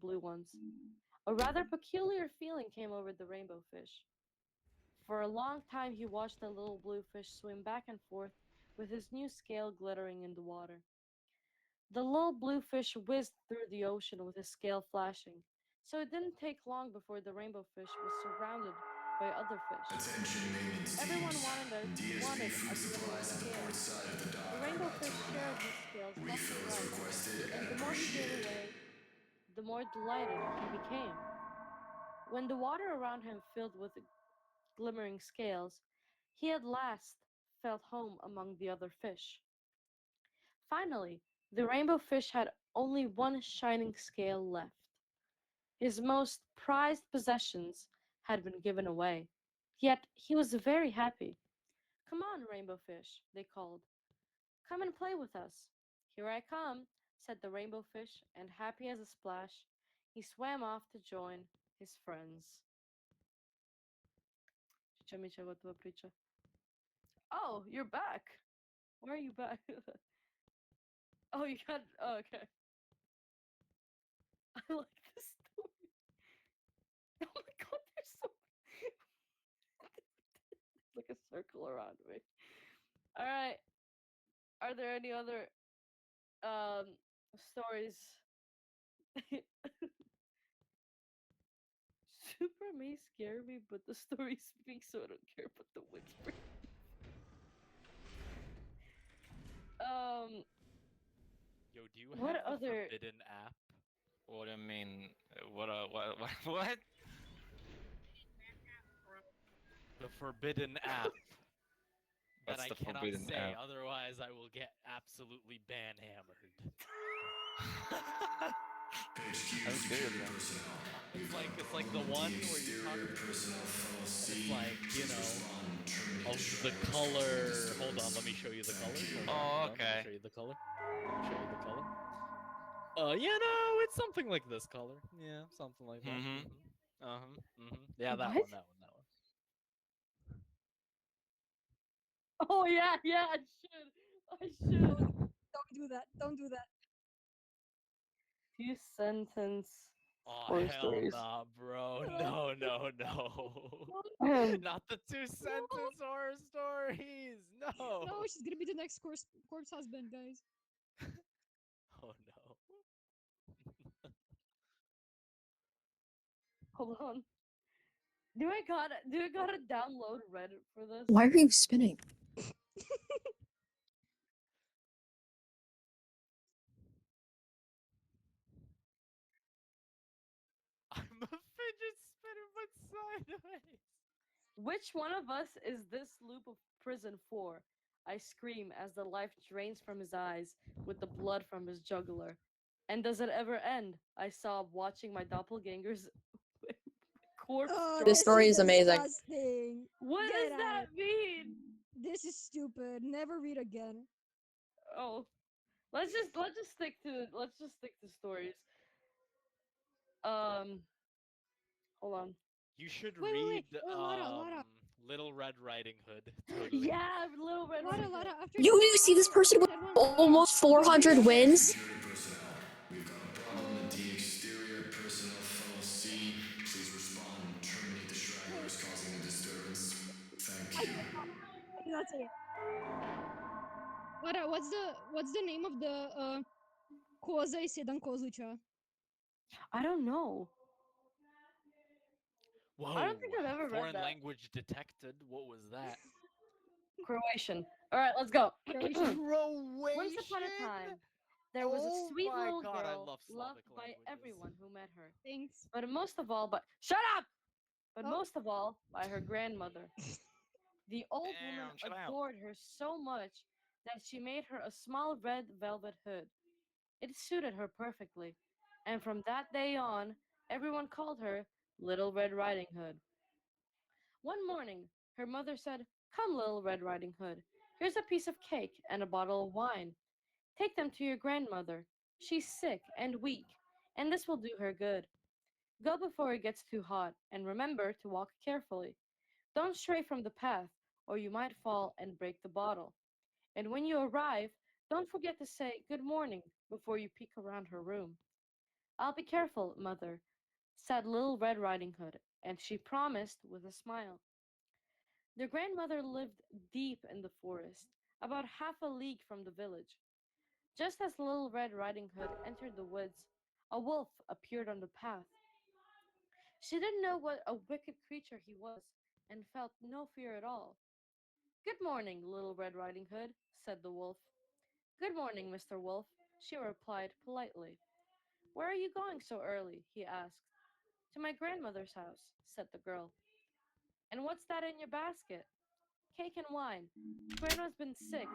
blue ones. A rather peculiar feeling came over the rainbow fish. For a long time he watched the little blue fish swim back and forth with his new scale glittering in the water. The little blue fish whizzed through the ocean with his scale flashing, so it didn't take long before the rainbow fish was surrounded by other fish. Attention maintenance Everyone teams. DSP wanted a food glittering supplies at the port scale. side of the dock The are rainbow about to fish run shared his scales out. left and Refills right, requested and and the more he gave appreciated. away, the more delighted he became. When the water around him filled with glimmering scales, he at last felt home among the other fish. Finally, the rainbow fish had only one shining scale left. His most prized possessions had been given away. Yet he was very happy. Come on, rainbow fish, they called. Come and play with us. Here I come, said the rainbow fish, and happy as a splash, he swam off to join his friends. Чича Мича готова притча. Oh, you're back. Why are you back? Oh, you got. Oh, okay. I like this story. Oh my god, there's so. Like a circle around me. All right. Are there any other stories? Super may scare me, but the story speaks, so I don't care about the whisper. Um, Yo, do you what have the other? Forbidden app? What do you mean? What? The Forbidden app that What's I the cannot forbidden say, app? otherwise I will get absolutely ban hammered. HQ I'm serious, security man. personnel. It's like the one where you talk to Personnel people funnel and C. it's like, you Please know, respond. Terminate of the the Shriner's causing color. Hold on, disturbance. let me show you the Thank color. you. Oh, Hold on, let me okay. show you the color. Let me show you the color. You know, it's something like this color. Yeah, something like that. Mm-hmm. Yeah, that What? one, that one, that one. Oh yeah, yeah. I should. I should. Don't do that. Don't do that. Few sentence Oh horror hell stories. nah, bro. No, no, no. Ahem. Not the two sentence horror stories. No. No, she's gonna be the next corpse husband, guys. Oh no. Hold on. Do I gotta download Reddit for this? Why are you spinning? I'm a fidget spinner, but sideways. Which one of us is this loop of prison for? I scream as the life drains from his eyes with the blood from his jugular. And does it ever end? I sob, watching my doppelganger's corpse Oh, drop. This story is amazing. disgusting. What Get does that out. mean? This is stupid. Never read again. Oh, let's just stick to stories. Um, hold on. You should Wait, read Lara. Little Red Riding Hood. Totally. Yeah, Little Red Riding Hood. Lara, after You see this person with almost 400 wins? Security personnel. We've got a problem in the exterior. Personnel funnel C. Please respond. Terminate the Shriner's causing the disturbance. Thank you. That's it. Lara, what's the name of the Koza i Sedam Kozlića? I don't know. Whoa. I don't think I've ever read Foreign that. language detected. What was that? Croatian. All right, let's go. Croatian. Once upon a time, there was a Oh sweet my little God, I girl love loved Slavic by languages. everyone who met her. Thanks. But most of all, shut up! But Oh. most of all, by her grandmother. The old woman Damn, chill out. adored her so much that she made her a small red velvet hood. It suited her perfectly, and from that day on, everyone called her Little Red Riding Hood. One morning, her mother said, "Come, Little Red Riding Hood, here's a piece of cake and a bottle of wine. Take them to your grandmother. She's sick and weak, and this will do her good. Go before it gets too hot, and remember to walk carefully. Don't stray from the path, or you might fall and break the bottle. And when you arrive, don't forget to say good morning before you peek around her room." I'll be careful, mother, said Little Red Riding Hood, and she promised with a smile. The grandmother lived deep in the forest, about half a league from the village. Just as Little Red Riding Hood entered the woods, a wolf appeared on the path. She didn't know what a wicked creature he was, and felt no fear at all. Good morning, Little Red Riding Hood, said the wolf. Good morning, Mr. Wolf, she replied politely. Where are you going so early? He asked. To my grandmother's house, said the girl. And what's that in your basket? Cake and wine. Grandma's been sick,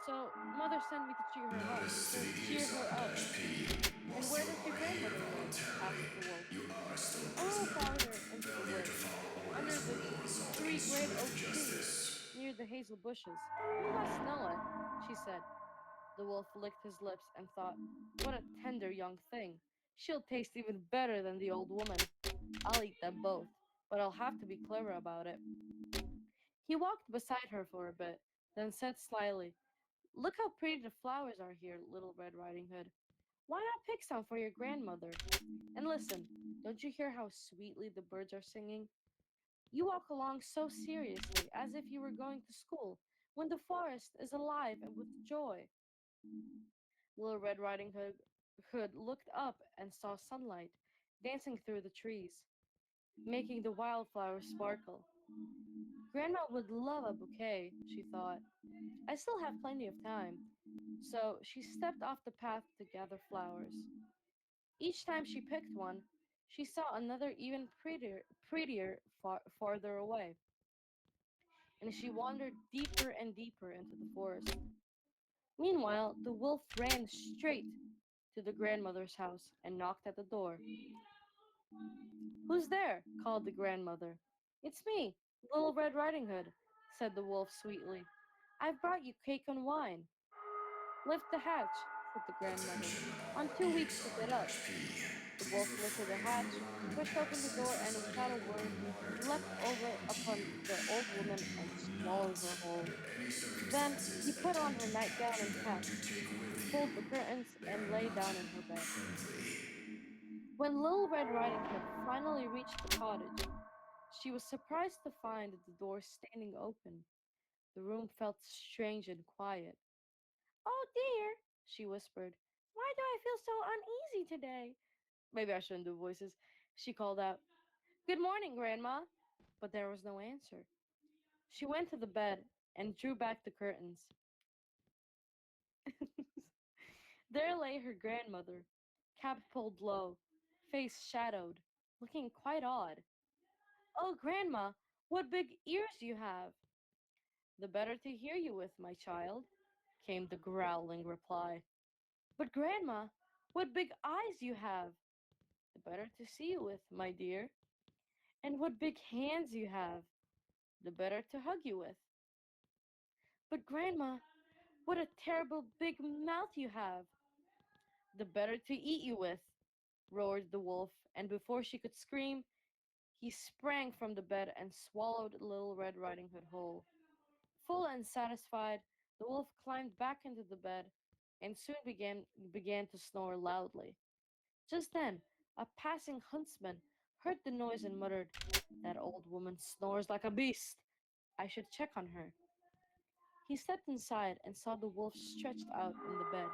so mother sent me to cheer her up. Notice to To the cheer her up. ESR-P. And Whilst where you does your are here grandmother live? voluntarily, Asked the wolf. you are still a A little prisoner. farther into the Failure to woods, follow under orders the will result in three great swift oak trees, justice. near the hazel bushes. You must know it, she said. The wolf licked his lips and thought, what a tender young thing. She'll taste even better than the old woman. I'll eat them both, but I'll have to be clever about it. He walked beside her for a bit, then said slyly, Look how pretty the flowers are here, Little Red Riding Hood. Why not pick some for your grandmother? And listen, don't you hear how sweetly the birds are singing? You walk along so seriously, as if you were going to school, when the forest is alive and with joy. Little Red Riding Hood looked up and saw sunlight dancing through the trees, making the wildflowers sparkle. Grandma would love a bouquet, she thought. I still have plenty of time. So she stepped off the path to gather flowers. Each time she picked one, she saw another even prettier farther away, and she wandered deeper and deeper into the forest. Meanwhile, the wolf ran straight to the grandmother's house and knocked at the door. Who's there? Called the grandmother. It's me, Little Red Riding Hood, said the wolf sweetly. I've brought you cake and wine. Lift the hatch, said the grandmother. Attention I'm all too weak to get up. EXR-P. The Please wolf refer lifted the your hatch, line pushed open the door, and without a word, leapt over upon the old woman and swallowed her whole. under any Then he circumstances put on attempt her to nightgown and cap, take with you. pulled the curtains, They are and lay not down in her bed. friendly. When Little Red Riding Hood finally reached the cottage, she was surprised to find the door standing open. The room felt strange and quiet. Oh dear, she whispered. Why do I feel so uneasy today? Maybe I shouldn't do voices. She called out, Good morning, Grandma. But there was no answer. She went to the bed and drew back the curtains. There lay her grandmother, cap pulled low, face shadowed, looking quite odd. Oh, Grandma, what big ears you have! The better to hear you with, my child, came the growling reply. But, Grandma, what big eyes you have! The better to see you with, my dear. And what big hands you have! The better to hug you with. But, Grandma, what a terrible big mouth you have! The better to eat you with, roared the wolf, and before she could scream, he sprang from the bed and swallowed Little Red Riding Hood whole. Full and satisfied, the wolf climbed back into the bed and soon began to snore loudly. Just then, a passing huntsman heard the noise and muttered, That old woman snores like a beast. I should check on her. He stepped inside and saw the wolf stretched out in the bed.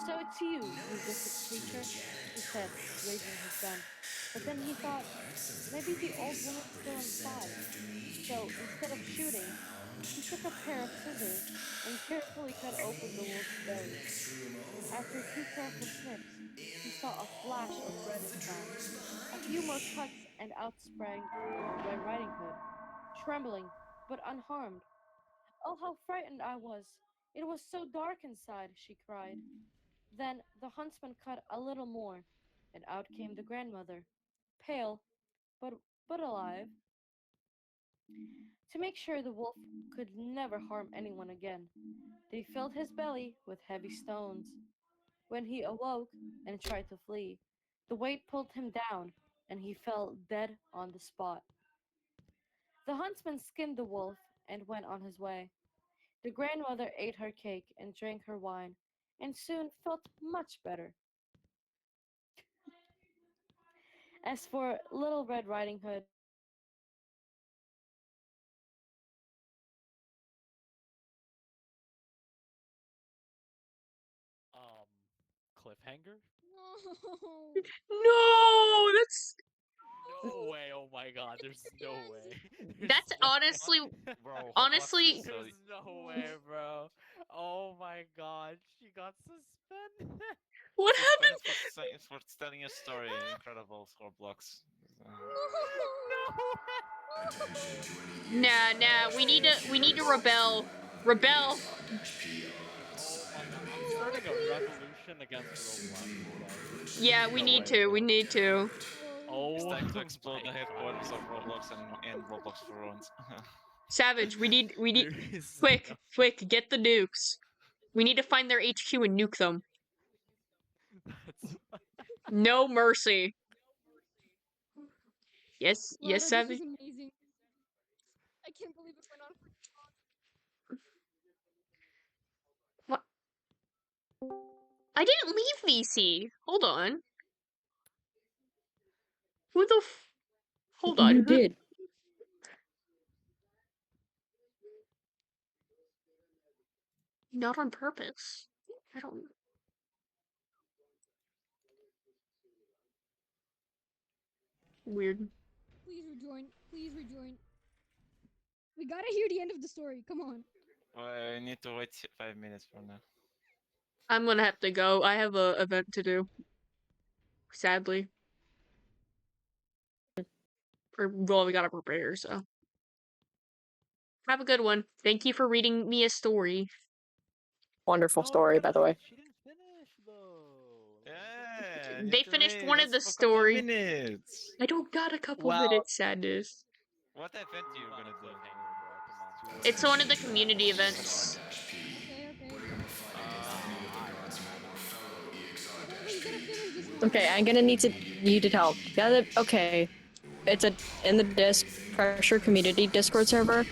So it's you, you wicked creature, he said, raising his gun. But then he thought, maybe the old woman's still inside. So instead of shooting, he took a pair of scissors and carefully cut open the wolf's belly. After two careful snips, he saw a flash of red inside. A few more cuts, and out sprang Little Red Riding Hood, trembling but unharmed. Oh, how frightened I was! It was so dark inside, she cried. Then the huntsman cut a little more, and out came the grandmother, pale but alive. To make sure the wolf could never harm anyone again, they filled his belly with heavy stones. When he awoke and tried to flee, the weight pulled him down, and he fell dead on the spot. The huntsman skinned the wolf and went on his way. The grandmother ate her cake and drank her wine, and soon felt much better. As for Little Red Riding Hood, Cliffhanger? No. No, that's No way! Oh my god, there's no way. that's There's no honestly Bro, Roblox honestly is so... There's no way, bro. Oh my god, she got suspended. what happened? Suspended for telling a story. Incredible Roblox. Nah, nah, we need to rebel. Rebel. I'm starting a revolution against Roblox, guys. Yeah, we No need way, to. bro. We need to. It's Oh, time to explode the my headquarters God. of Roblox and Roblox for once. Savage, we need There is quick, quick, get the nukes. We need to find their HQ and nuke them. That's No mercy. Yes, Lara, yes, this Savage. was amazing. I can't believe it went on for What? I didn't leave VC. Hold on. Who the Hold on. You who- did. Not on purpose. I don't. Weird. Please rejoin. Please rejoin. We gotta hear the end of the story. Come on. I need to wait 5 minutes for now. I'm gonna have to go. I have a event to do. Sadly. Or well, we gotta prepare. So. Have a good one. Thank you for reading me a story. Wonderful No, story, by the way. She didn't finish though. Yeah, I They need to finished wait. one of That's the for a couple story. minutes. I don't got a couple Well- minutes, sadness. What event you Not a gonna do? cliffhanger, bro. Come on. It's one of the community events. Okay, okay. Wait, you gotta finish this one. Okay, I'm gonna need you to tell. Okay, it's in the pressure community Discord server.